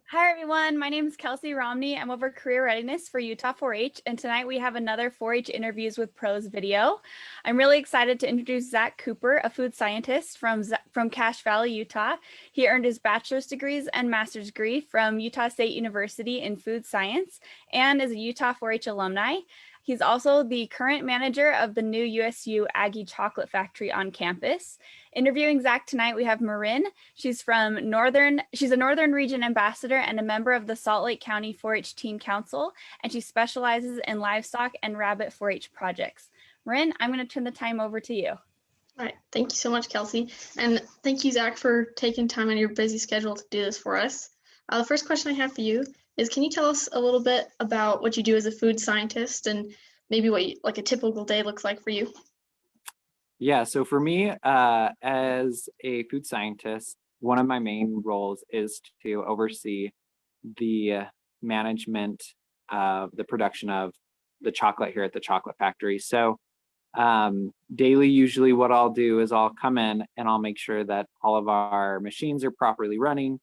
Hi everyone, my name is Kelsey Romney. I'm over career readiness for Utah 4-H, and tonight we have another 4-H interviews with pros video. I'm really excited to introduce Zach Cooper, a food scientist from Cache Valley, Utah. He earned his bachelor's degrees and master's degree from Utah State University in food science and is a Utah 4-H alumni. He's also the current manager of the new USU Aggie Chocolate Factory on campus. Interviewing Zach tonight, we have Marin. She's a Northern Region ambassador and a member of the Salt Lake County 4-H Team Council, and she specializes in livestock and rabbit 4-H projects. Marin, I'm going to turn the time over to you. All right. Thank you so much, Kelsey. And thank you, Zach, for taking time on your busy schedule to do this for us. The first question I have for you is, can you tell us a little bit about what you do as a food scientist and maybe what like a typical day looks like for you? Yeah, so for me, as a food scientist, one of my main roles is to oversee the management of the production of the chocolate here at the chocolate factory. So daily, usually what I'll do is I'll come in and I'll make sure that all of our machines are properly running,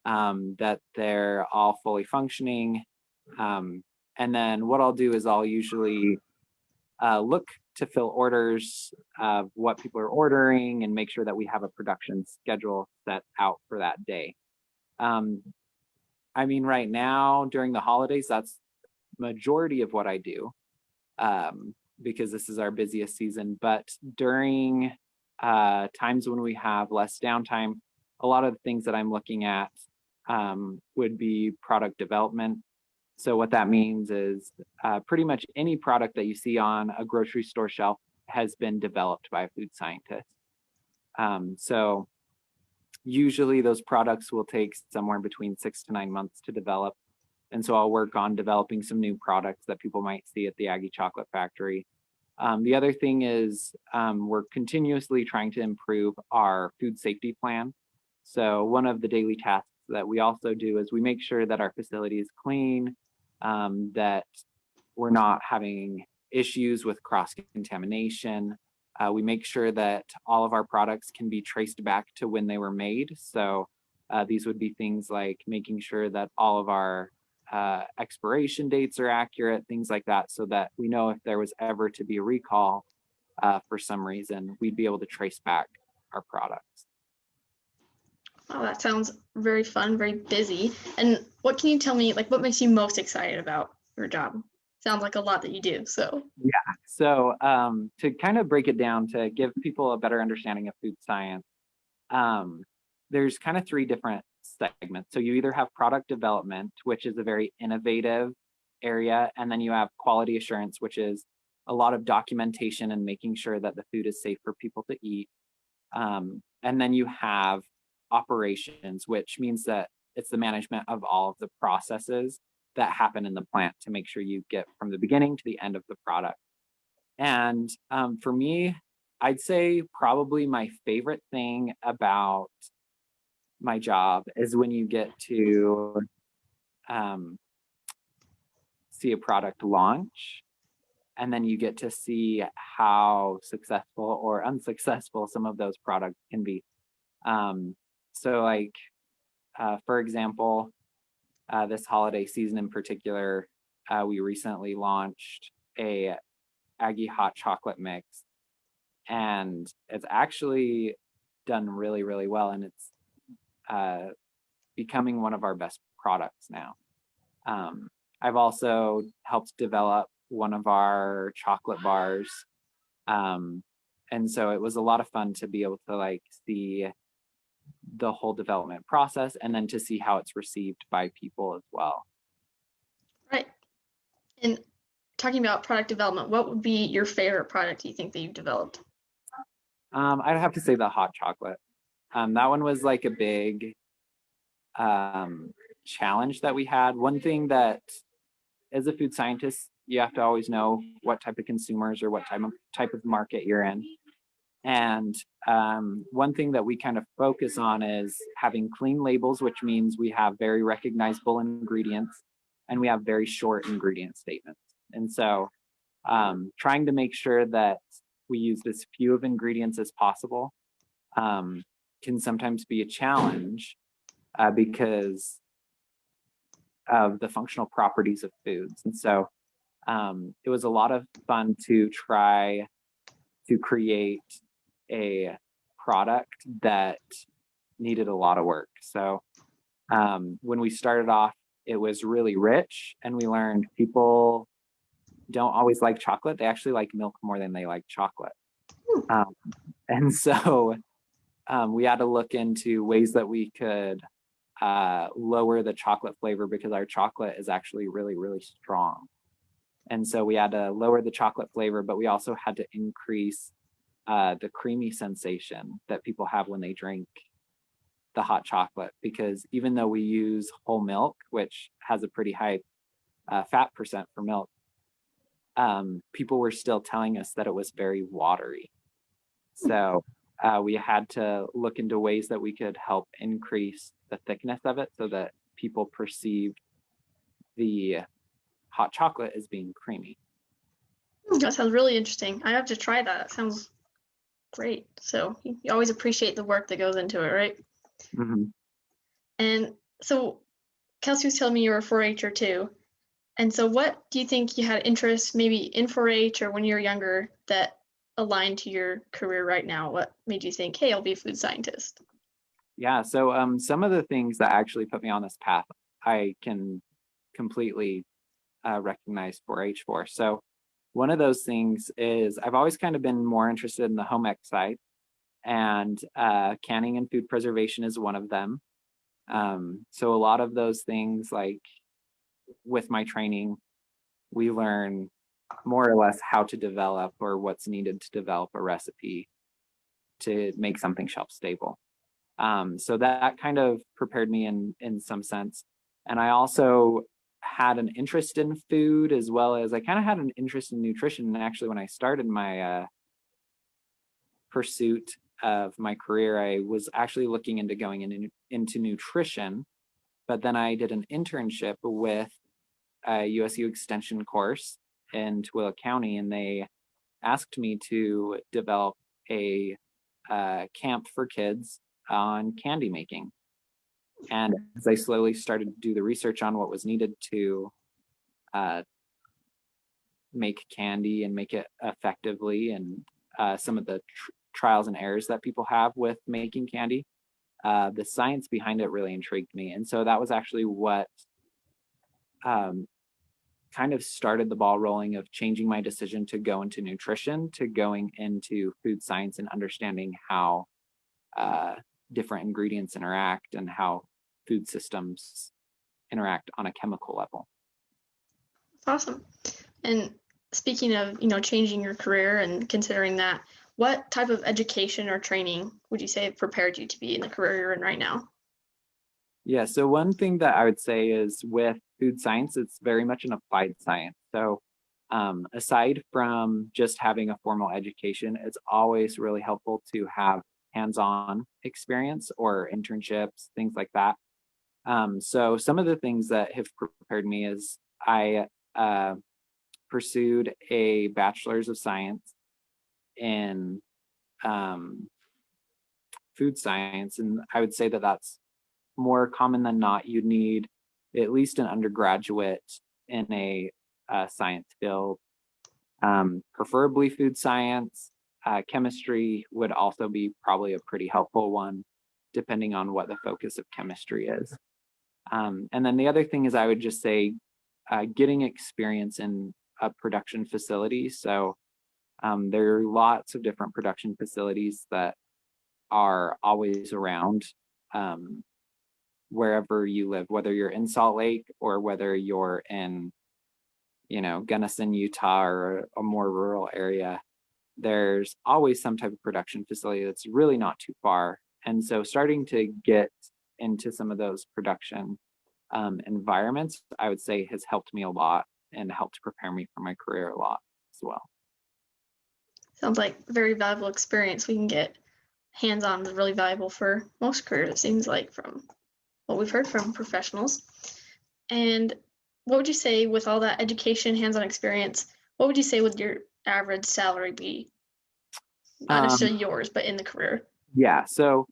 that they're all fully functioning. And then what I'll do is I'll usually look to fill orders of what people are ordering and make sure that we have a production schedule set out for that day. I mean, right now during the holidays, that's majority of what I do, because this is our busiest season. But during times when we have less downtime, a lot of the things that I'm looking at would be product development. So what that means is pretty much any product that you see on a grocery store shelf has been developed by a food scientist. So usually those products will take somewhere between 6 to 9 months to develop. And so I'll work on developing some new products that people might see at the Aggie Chocolate Factory. The other thing is we're continuously trying to improve our food safety plan. So one of the daily tasks that we also do is we make sure that our facility is clean, that we're not having issues with cross-contamination. We make sure that all of our products can be traced back to when they were made. So these would be things like making sure that all of our expiration dates are accurate, things like that, so that we know if there was ever to be a recall for some reason, we'd be able to trace back our products. Oh, that sounds very fun, very busy. And what can you tell me, like what makes you most excited about your job? Sounds like a lot that you do. So yeah, so to kind of break it down to give people a better understanding of food science, there's kind of 3 different segments. So you either have product development, which is a very innovative area, and then you have quality assurance, which is a lot of documentation and making sure that the food is safe for people to eat. And then you have operations, which means that it's the management of all of the processes that happen in the plant to make sure you get from the beginning to the end of the product. And for me, I'd say probably my favorite thing about my job is when you get to see a product launch, and then you get to see how successful or unsuccessful some of those products can be. So like, for example, this holiday season in particular, we recently launched a Aggie hot chocolate mix, and it's actually done really, really well, and it's becoming one of our best products now. I've also helped develop one of our chocolate bars, and so it was a lot of fun to be able to like see the whole development process and then to see how it's received by people as well. right. And talking about product development, what would be your favorite product you think that you've developed? I'd have to say the hot chocolate. That one was like a big challenge that we had. One thing that, as a food scientist, you have to always know what type of consumers or what type of market you're in. And one thing that we kind of focus on is having clean labels, which means we have very recognizable ingredients and we have very short ingredient statements. And so trying to make sure that we use as few of ingredients as possible can sometimes be a challenge because of the functional properties of foods. And so it was a lot of fun to try to create a product that needed a lot of work. So when we started off, it was really rich, and we learned people don't always like chocolate. They actually like milk more than they like chocolate. And so we had to look into ways that we could lower the chocolate flavor, because our chocolate is actually really, really strong. And so we had to lower the chocolate flavor, but we also had to increase the creamy sensation that people have when they drink the hot chocolate, because even though we use whole milk, which has a pretty high fat percent for milk, people were still telling us that it was very watery. So we had to look into ways that we could help increase the thickness of it so that people perceived the hot chocolate as being creamy. That sounds really interesting. I have to try that. That sounds great. So you always appreciate the work that goes into it, right? Mm-hmm. And so Kelsey was telling me you were a 4-H'er too. And so what do you think you had interest maybe in 4-H or when you were younger that aligned to your career right now? What made you think, hey, I'll be a food scientist? Yeah, so some of the things that actually put me on this path, I can completely recognize 4-H for. So one of those things is I've always kind of been more interested in the home ec side, and canning and food preservation is one of them. So a lot of those things, like with my training, we learn more or less how to develop or what's needed to develop a recipe to make something shelf stable. So that kind of prepared me in some sense. And I also had an interest in food, as well as I kind of had an interest in nutrition. And actually, when I started my pursuit of my career, I was actually looking into going into nutrition, but then I did an internship with a USU extension course in Tooele County, and they asked me to develop a camp for kids on candy making. And as I slowly started to do the research on what was needed to make candy and make it effectively, and some of the trials and errors that people have with making candy, the science behind it really intrigued me. And so that was actually what kind of started the ball rolling of changing my decision to go into nutrition to going into food science and understanding how different ingredients interact and how food systems interact on a chemical level. Awesome. And speaking of, changing your career and considering that, what type of education or training would you say prepared you to be in the career you're in right now? Yeah, so one thing that I would say is with food science, it's very much an applied science. So aside from just having a formal education, it's always really helpful to have hands-on experience or internships, things like that. So some of the things that have prepared me is I pursued a bachelor's of science in food science, and I would say that that's more common than not. You'd need at least an undergraduate in a science field, preferably food science. Chemistry would also be probably a pretty helpful one, depending on what the focus of chemistry is. And then the other thing is, I would just say getting experience in a production facility. So there are lots of different production facilities that are always around wherever you live, whether you're in Salt Lake or whether you're in, Gunnison, Utah, or a more rural area. There's always some type of production facility that's really not too far. And so starting to get into some of those production environments, I would say, has helped me a lot and helped prepare me for my career a lot as well. Sounds like a very valuable experience. We can get hands-on is really valuable for most careers, it seems like, from what we've heard from professionals. And what would you say, with all that education, hands-on experience, what would you say would your average salary be? Not necessarily yours, but in the career. Yeah, so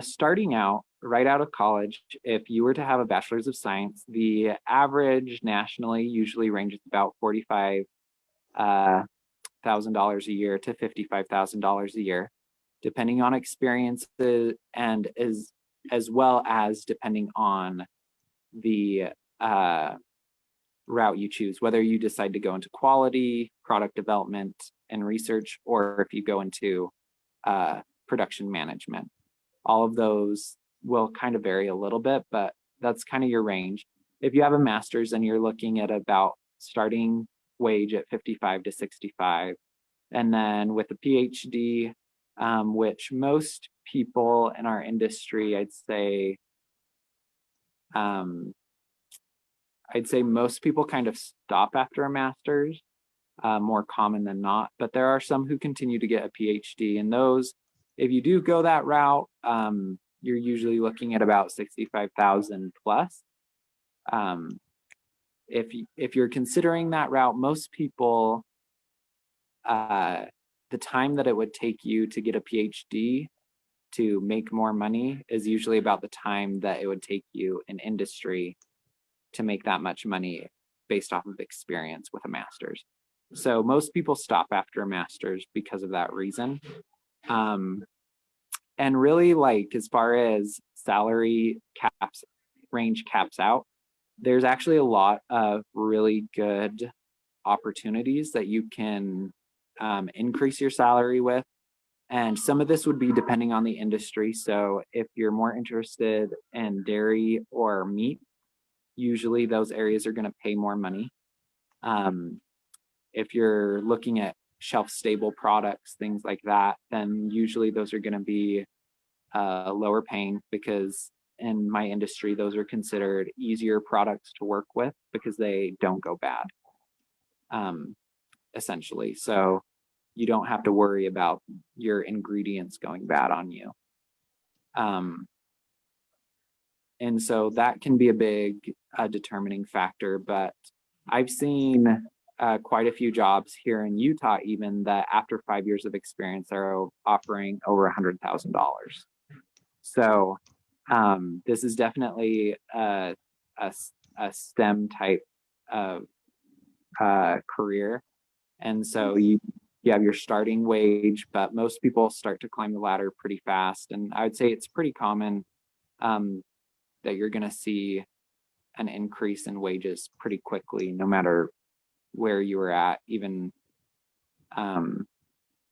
starting out, right out of college, if you were to have a bachelor's of science, the average nationally usually ranges about $45,000 a year to $55,000 a year, depending on experiences and as well as depending on the route you choose, whether you decide to go into quality, product development, and research, or if you go into production management. All of those will kind of vary a little bit, but that's kind of your range. If you have a master's and you're looking at about starting wage at 55 to 65, and then with a PhD, which most people in our industry, I'd say most people kind of stop after a master's, more common than not, but there are some who continue to get a PhD, and those, if you do go that route, you're usually looking at about 65,000 plus. If you're considering that route, most people, the time that it would take you to get a PhD to make more money is usually about the time that it would take you in industry to make that much money based off of experience with a master's. So most people stop after a master's because of that reason. And really, like, as far as salary range caps out, there's actually a lot of really good opportunities that you can increase your salary with. And some of this would be depending on the industry. So if you're more interested in dairy or meat, usually those areas are going to pay more money. If you're looking at shelf stable products, things like that, then usually those are going to be lower paying, because in my industry, those are considered easier products to work with because they don't go bad, essentially. So you don't have to worry about your ingredients going bad on you. And so that can be a big determining factor, but I've seen quite a few jobs here in Utah, even that after 5 years of experience are offering over $100,000. So this is definitely a STEM type of career. And so you have your starting wage, but most people start to climb the ladder pretty fast. And I would say it's pretty common that you're going to see an increase in wages pretty quickly, no matter where you were at. Even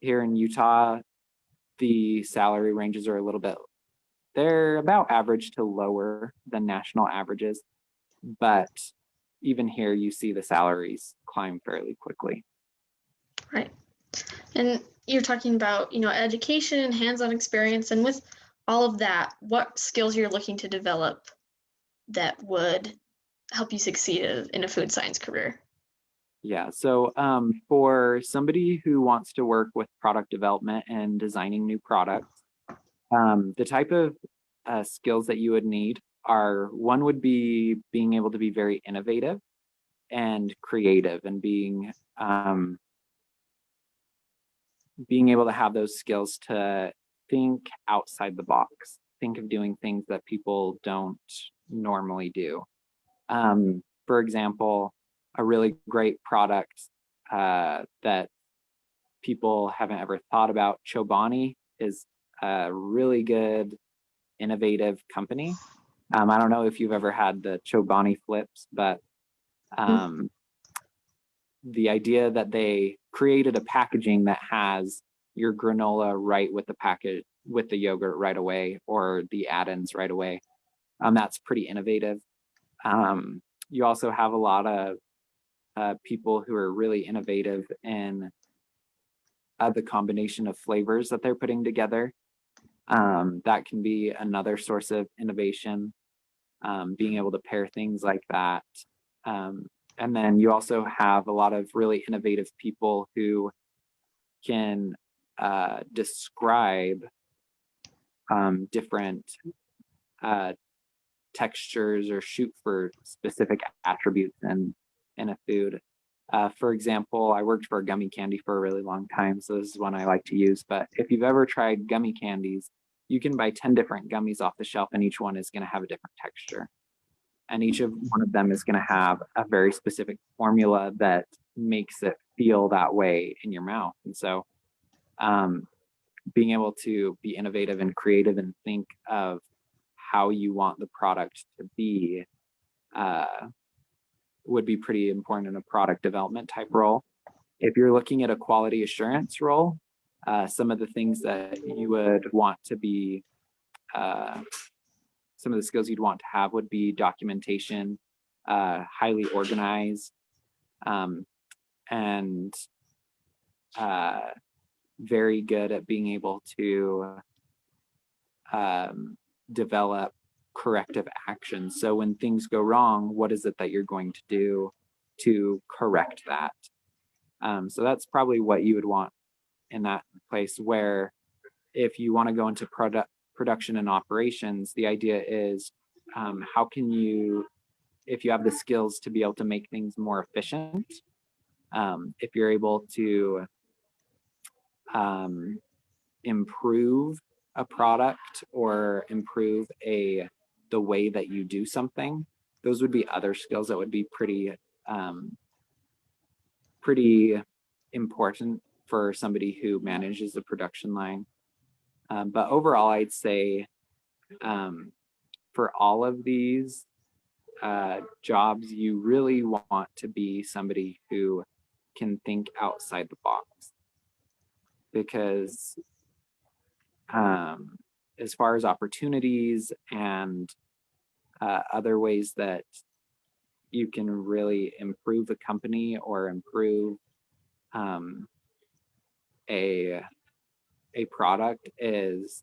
here in Utah, the salary ranges are a little bit, they're about average to lower than national averages, but even here you see the salaries climb fairly quickly. Right. And you're talking about, education, hands-on experience, and with all of that, what skills you're looking to develop that would help you succeed in a food science career? Yeah, so for somebody who wants to work with product development and designing new products, the type of skills that you would need are, one would be being able to be very innovative and creative, and being able to have those skills to think outside the box, think of doing things that people don't normally do. For example, a really great product that people haven't ever thought about, Chobani, is a really good, innovative company. I don't know if you've ever had the Chobani flips, but the idea that they created a packaging that has your granola right with the package, with the yogurt right away, or the add-ins right away, that's pretty innovative. You also have a lot of people who are really innovative in the combination of flavors that they're putting together. That can be another source of innovation, being able to pair things like that. And then you also have a lot of really innovative people who can describe different textures or shoot for specific attributes in a food. For example, I worked for a gummy candy for a really long time, so this is one I like to use. But if you've ever tried gummy candies, you can buy 10 different gummies off the shelf and each one is going to have a different texture. And each of one of them is going to have a very specific formula that makes it feel that way in your mouth. And so being able to be innovative and creative and think of how you want the product to be would be pretty important in a product development type role. If you're looking at a quality assurance role, some of the things that you would want to be, some of the skills you'd want to have would be documentation, highly organized, and very good at being able to develop corrective actions. So when things go wrong, what is it that you're going to do to correct that? So that's probably what you would want in that place, where if you want to go into production and operations, the idea is how can you, if you have the skills to be able to make things more efficient, if you're able to improve a product or improve the way that you do something, those would be other skills that would be pretty important for somebody who manages the production line. But overall, I'd say for all of these jobs, you really want to be somebody who can think outside the box, because as far as opportunities and other ways that you can really improve the company or improve a product, is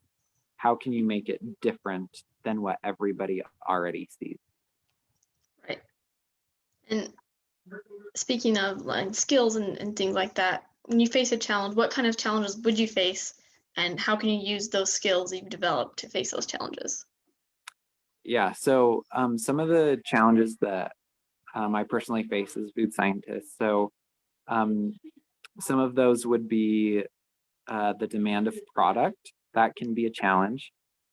how can you make it different than what everybody already sees? Right. And speaking of like skills and things like that, when you face a challenge, what kind of challenges would you face, and how can you use those skills you've developed to face those challenges? Yeah, so some of the challenges that I personally face as food scientist. So some of those would be the demand of product. That can be a challenge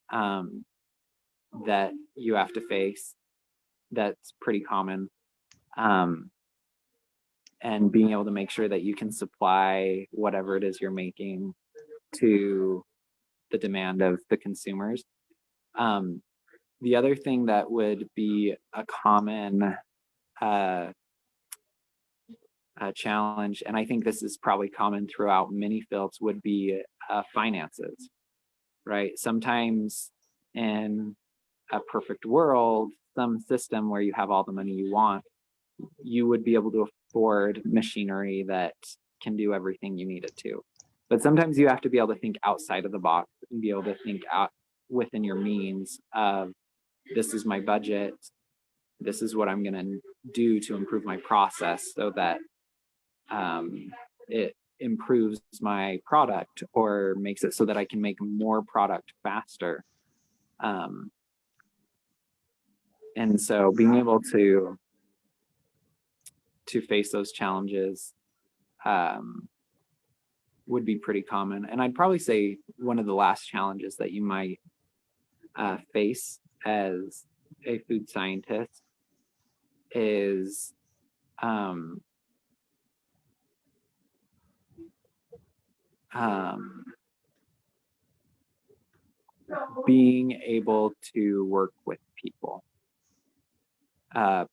that you have to face. That's pretty common. And being able to make sure that you can supply whatever it is you're making to the demand of the consumers. The other thing that would be a common challenge, and I think this is probably common throughout many fields, would be finances, right? Sometimes in a perfect world, some system where you have all the money you want, you would be able to afford machinery that can do everything you need it to. But sometimes you have to be able to think outside of the box and be able to think out within your means of, this is my budget, this is what I'm going to do to improve my process so that it improves my product or makes it so that I can make more product faster. And so being able to face those challenges would be pretty common. And I'd probably say one of the last challenges that you might face as a food scientist is being able to work with people.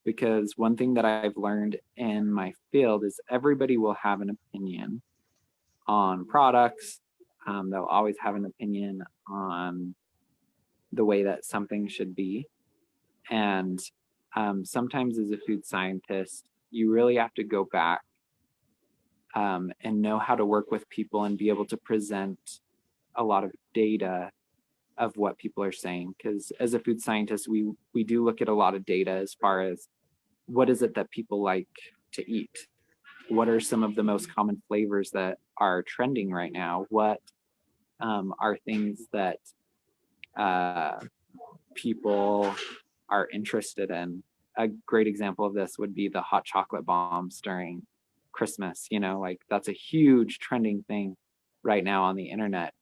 Because one thing that I've learned in my field is everybody will have an opinion on products. They'll always have an opinion on the way that something should be. And sometimes as a food scientist, you really have to go back and know how to work with people and be able to present a lot of data of what people are saying. Because as a food scientist, we do look at a lot of data as far as what is it that people like to eat? What are some of the most common flavors that are trending right now? What are things that people are interested in? A great example of this would be the hot chocolate bombs during Christmas. You know, like that's a huge trending thing right now on the internet.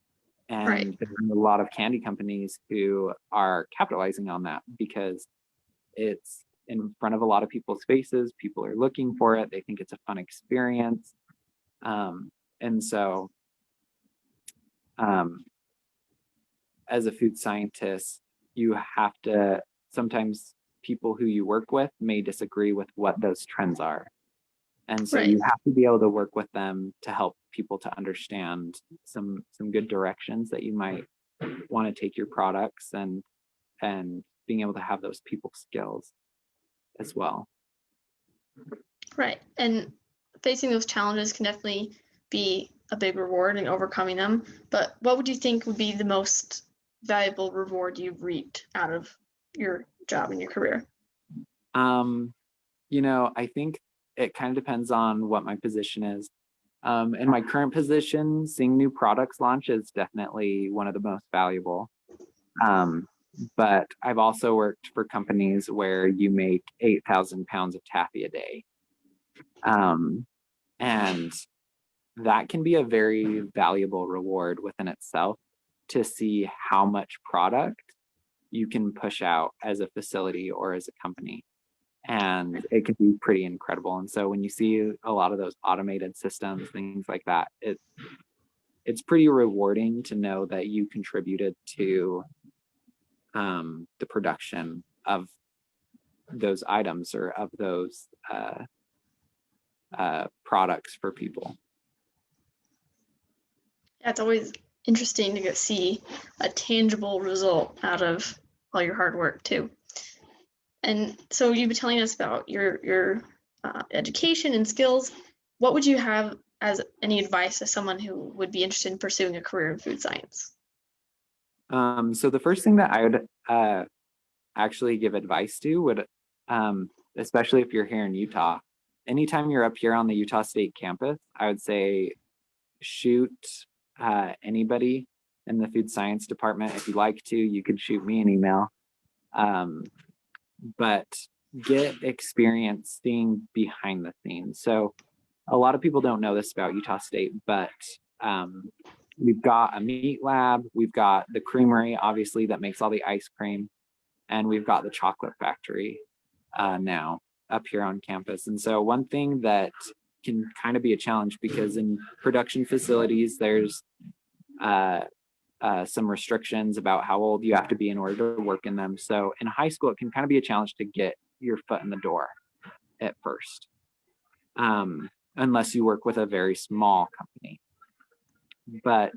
And there are a lot of candy companies who are capitalizing on that because it's in front of a lot of people's faces. People are looking for it. They think it's a fun experience. And so as a food scientist, you have to, sometimes people who you work with may disagree with what those trends are. And so you have to be able to work with them to help people to understand some good directions that you might want to take your products, and being able to have those people skills as well. Right. And facing those challenges can definitely be a big reward and overcoming them. But what would you think would be the most valuable reward you've reaped out of your job and your career? I think it kind of depends on what my position is. In my current position, seeing new products launch is definitely one of the most valuable. But I've also worked for companies where you make 8,000 pounds of taffy a day. And that can be a very valuable reward within itself, to see how much product you can push out as a facility or as a company. And it can be pretty incredible. And so when you see a lot of those automated systems, things like that, it's pretty rewarding to know that you contributed to the production of those items or of those products for people. Yeah, it's always interesting to see a tangible result out of all your hard work too. And so you've been telling us about your education and skills. What would you have as any advice to someone who would be interested in pursuing a career in food science? So the first thing that I would actually give advice to would, especially if you're here in Utah, anytime you're up here on the Utah State campus, I would say shoot anybody in the food science department. If you'd like to, you could shoot me an email. But get experience seeing behind the scenes. So a lot of people don't know this about Utah State, but we've got a meat lab, we've got the creamery, obviously, that makes all the ice cream, and we've got the chocolate factory now up here on campus. And so one thing that can kind of be a challenge, because in production facilities, there's some restrictions about how old you have to be in order to work in them. So in high school, it can kind of be a challenge to get your foot in the door at first, unless you work with a very small company. But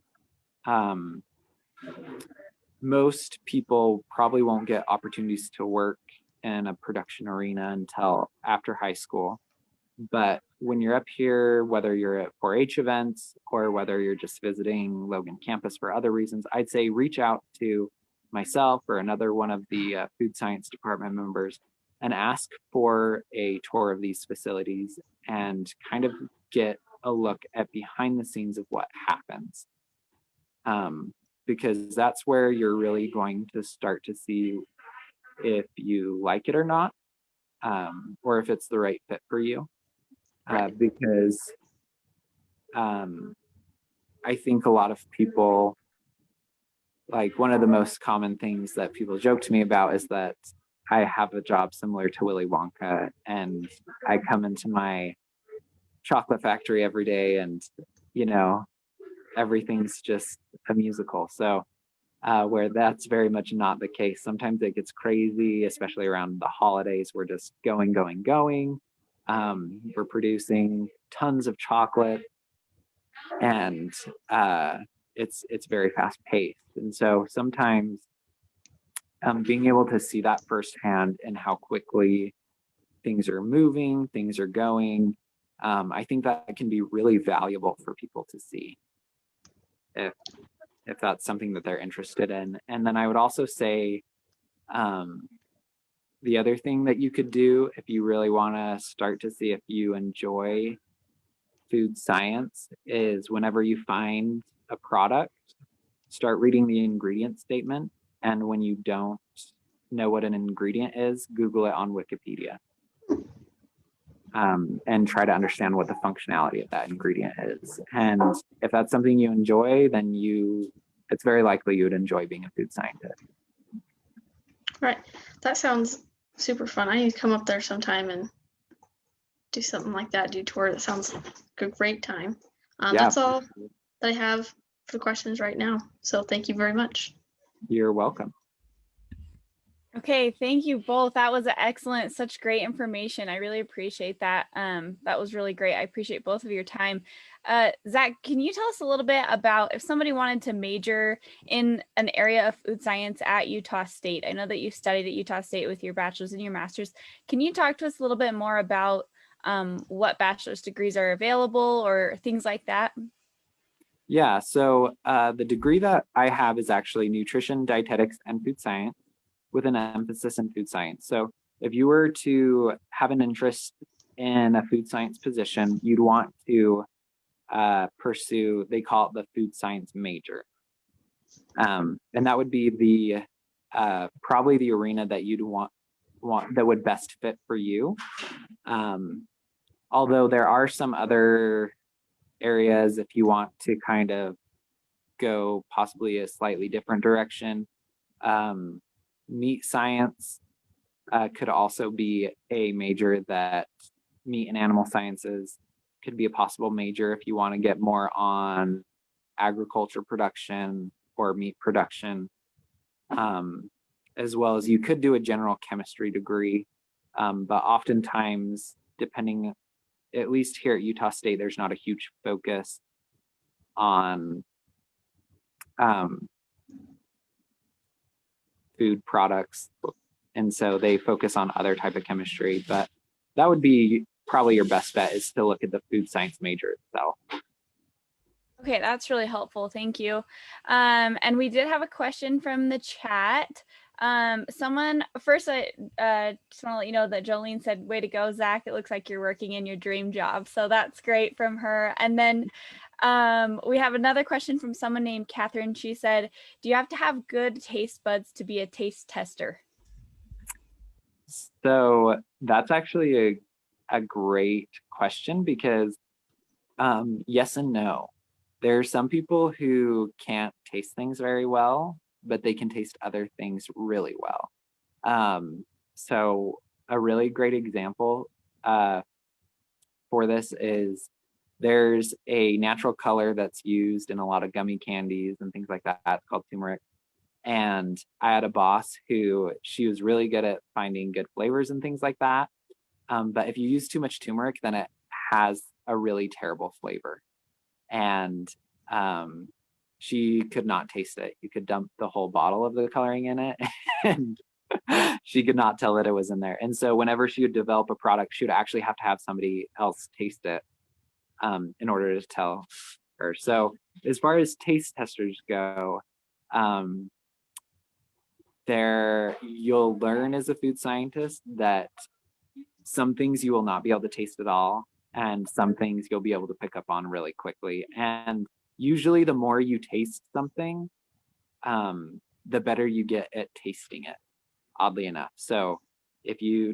most people probably won't get opportunities to work in a production arena until after high school. But when you're up here, whether you're at 4-H events or whether you're just visiting Logan campus for other reasons, I'd say reach out to myself or another one of the food science department members and ask for a tour of these facilities and kind of get a look at behind the scenes of what happens. Because that's where you're really going to start to see if you like it or not, or if it's the right fit for you. Because I think a lot of people, like, one of the most common things that people joke to me about is that I have a job similar to Willy Wonka, and I come into my chocolate factory every day and, everything's just a musical. So where that's very much not the case. Sometimes it gets crazy, especially around the holidays. We're just going. We're producing tons of chocolate, and it's very fast paced. And so sometimes being able to see that firsthand and how quickly things are moving, things are going, I think that can be really valuable for people to see if that's something that they're interested in. And then I would also say the other thing that you could do if you really want to start to see if you enjoy food science is, whenever you find a product, start reading the ingredient statement. And when you don't know what an ingredient is, Google it on Wikipedia. And try to understand what the functionality of that ingredient is. And if that's something you enjoy, then you it's very likely you would enjoy being a food scientist. Right. That sounds super fun. I need to come up there sometime and do something like that, do a tour. That sounds like a great time. Yeah. That's all that I have for questions right now. So thank you very much. You're welcome. Okay, thank you both. That was excellent, such great information. I really appreciate that. That was really great. I appreciate both of your time. Zach, can you tell us a little bit about if somebody wanted to major in an area of food science at Utah State? I know that you studied at Utah State with your bachelor's and your master's. Can you talk to us a little bit more about what bachelor's degrees are available or things like that? Yeah, so the degree that I have is actually nutrition, dietetics, and food science, with an emphasis in food science. So if you were to have an interest in a food science position, you'd want to pursue, they call it the food science major. And that would be the probably the arena that you'd want that would best fit for you. Although there are some other areas if you want to kind of go possibly a slightly different direction. Meat science could also be a major, that meat and animal sciences could be a possible major if you want to get more on agriculture production or meat production, as well as you could do a general chemistry degree. But oftentimes, depending, at least here at Utah State, there's not a huge focus on food products, and so they focus on other type of chemistry. But that would be probably your best bet, is to look at the food science major itself. Okay, that's really helpful. Thank you. And we did have a question from the chat. Someone first, I just want to let you know that Jolene said, "Way to go, Zach. It looks like you're working in your dream job." So that's great from her. And then we have another question from someone named Catherine. She said, "Do you have to have good taste buds to be a taste tester?" So that's actually a great question, because yes and no. There are some people who can't taste things very well, but they can taste other things really well. So a really great example for this is, there's a natural color that's used in a lot of gummy candies and things like that. It's called turmeric. And I had a boss who, she was really good at finding good flavors and things like that. But if you use too much turmeric, then it has a really terrible flavor. And she could not taste it. You could dump the whole bottle of the coloring in it and she could not tell that it was in there. And so whenever she would develop a product, she would actually have to have somebody else taste it in order to tell her. So as far as taste testers go, you'll learn as a food scientist that some things you will not be able to taste at all, and some things you'll be able to pick up on really quickly. And usually the more you taste something, the better you get at tasting it, oddly enough. So if you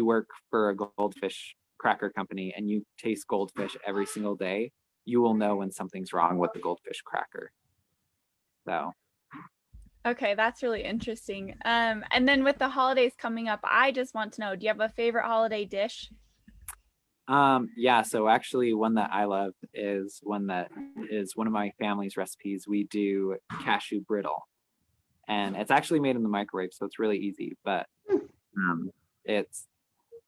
work for a goldfish cracker company and you taste goldfish every single day, you will know when something's wrong with the goldfish cracker. So. Okay, that's really interesting. And then with the holidays coming up, I just want to know, do you have a favorite holiday dish? Yeah, so actually one that I love is one that is one of my family's recipes. We do cashew brittle, and it's actually made in the microwave, so it's really easy, but it's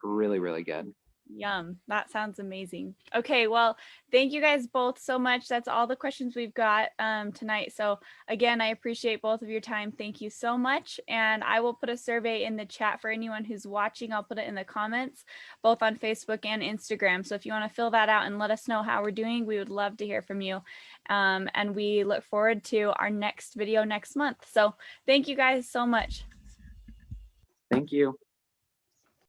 really, really good. Yum. That sounds amazing. Okay, well, thank you guys both so much. That's all the questions we've got tonight. So again, I appreciate both of your time. Thank you so much. And I will put a survey in the chat for anyone who's watching. I'll put it in the comments, both on Facebook and Instagram. So if you want to fill that out and let us know how we're doing, we would love to hear from you. And we look forward to our next video next month. So thank you guys so much. Thank you.